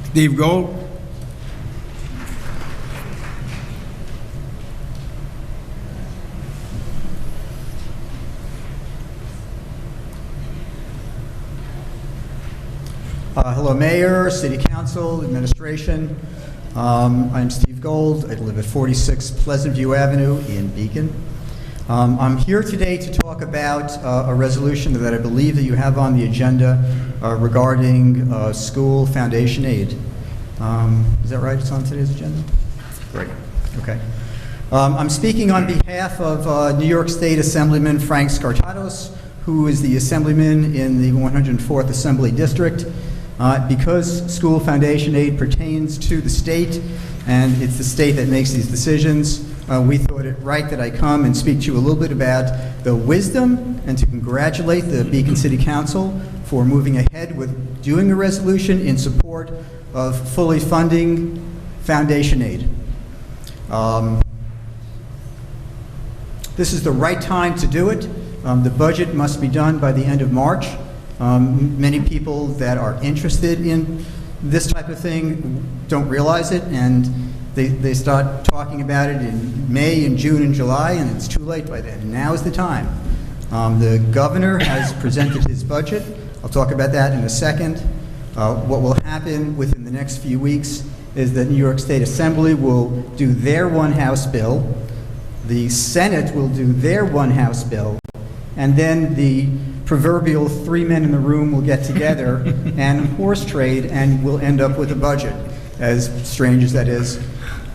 Steve Gold. Hello, Mayor, City Council, Administration. I'm Steve Gold. I live at 46 Pleasant View Avenue in Beacon. I'm here today to talk about a resolution that I believe that you have on the agenda regarding school foundation aid. Is that right? It's on today's agenda? Great. Okay. I'm speaking on behalf of New York State Assemblyman Frank Skartados, who is the Assemblyman in the 104th Assembly District. Because school foundation aid pertains to the state, and it's the state that makes these decisions, we thought it right that I come and speak to you a little bit about the wisdom and to congratulate the Beacon City Council for moving ahead with doing a resolution in support of fully funding foundation aid. This is the right time to do it. The budget must be done by the end of March. Many people that are interested in this type of thing don't realize it, and they start talking about it in May and June and July, and it's too late by then. Now is the time. The governor has presented his budget. I'll talk about that in a second. What will happen within the next few weeks is that New York State Assembly will do their one House bill, the Senate will do their one House bill, and then the proverbial three men in the room will get together and horse trade, and we'll end up with a budget, as strange as that is.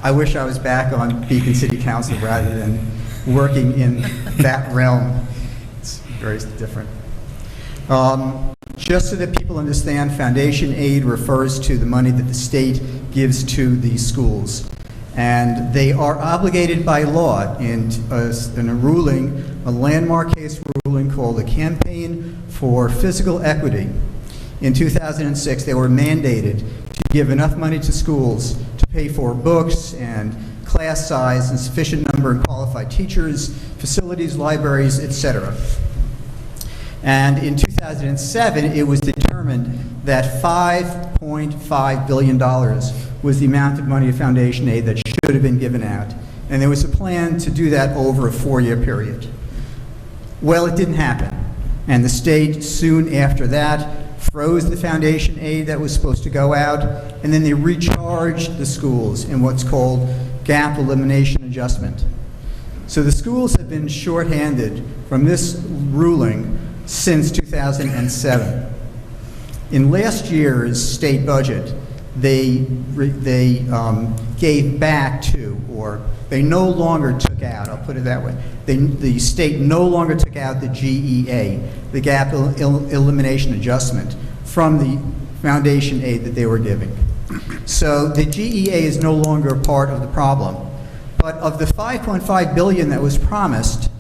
I wish I was back on Beacon City Council rather than working in that realm. It's very different. Just so that people understand, foundation aid refers to the money that the state gives to the schools. And they are obligated by law in a ruling, a landmark case ruling called the Campaign for Physical Equity. In 2006, they were mandated to give enough money to schools to pay for books and class size and sufficient number of qualified teachers, facilities, libraries, etc. And in 2007, it was determined that $5.5 billion was the amount of money of foundation aid that should have been given out. And there was a plan to do that over a 4-year period. Well, it didn't happen. And the state soon after that froze the foundation aid that was supposed to go out, and then they recharged the schools in what's called gap elimination adjustment. So the schools have been shorthanded from this ruling since 2007. In last year's state budget, they gave back to, or they no longer took out, I'll put it that way, the state no longer took out the GEA, the gap elimination adjustment, from the foundation aid that they were giving. So the GEA is no longer part of the problem. But of the $5.5 billion that was promised,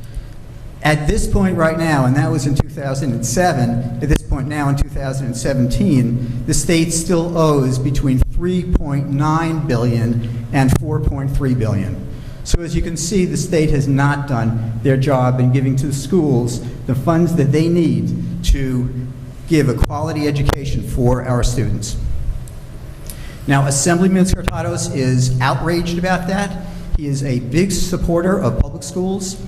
at this point right now, and that was in 2007, at this point now in 2017, the state still owes between $3.9 billion and $4.3 billion. So as you can see, the state has not done their job in giving to the schools the funds that they need to give a quality education for our students. Now, Assemblyman Skartados is outraged about that. He is a big supporter of public schools.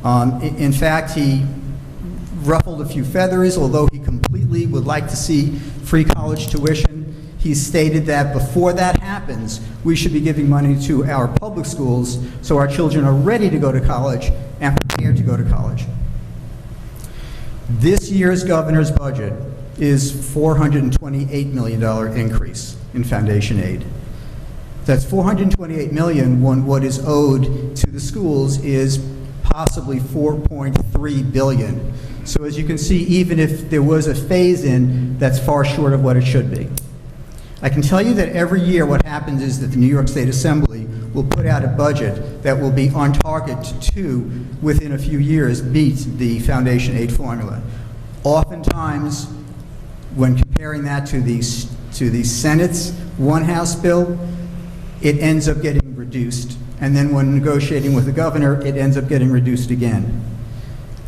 In fact, he ruffled a few feathers, although he completely would like to see free college tuition. He stated that before that happens, we should be giving money to our public schools so our children are ready to go to college and prepared to go to college. This year's governor's budget is $428 million increase in foundation aid. That's $428 million when what is owed to the schools is possibly $4.3 billion. So as you can see, even if there was a phase-in, that's far short of what it should be. I can tell you that every year what happens is that the New York State Assembly will put out a budget that will be on target to, within a few years, beat the foundation aid formula. Oftentimes, when comparing that to the Senate's one House bill, it ends up getting reduced. And then when negotiating with the governor, it ends up getting reduced again.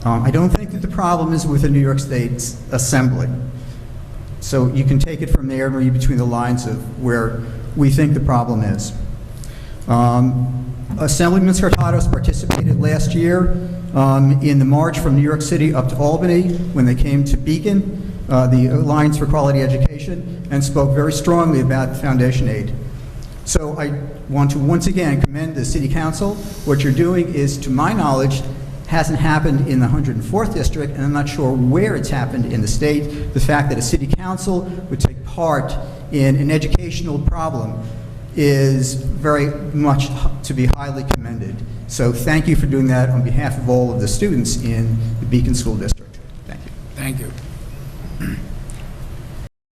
I don't think that the problem is with the New York State Assembly. So you can take it from there and read between the lines of where we think the problem is. Assemblyman Skartados participated last year in the march from New York City up to Albany when they came to Beacon, the Alliance for Quality Education, and spoke very strongly about foundation aid. So I want to once again commend the City Council. What you're doing is, to my knowledge, hasn't happened in the 104th District, and I'm not sure where it's happened in the state. The fact that a City Council would take part in an educational problem is very much to be highly commended. So thank you for doing that on behalf of all of the students in the Beacon School District. Thank you. Thank you.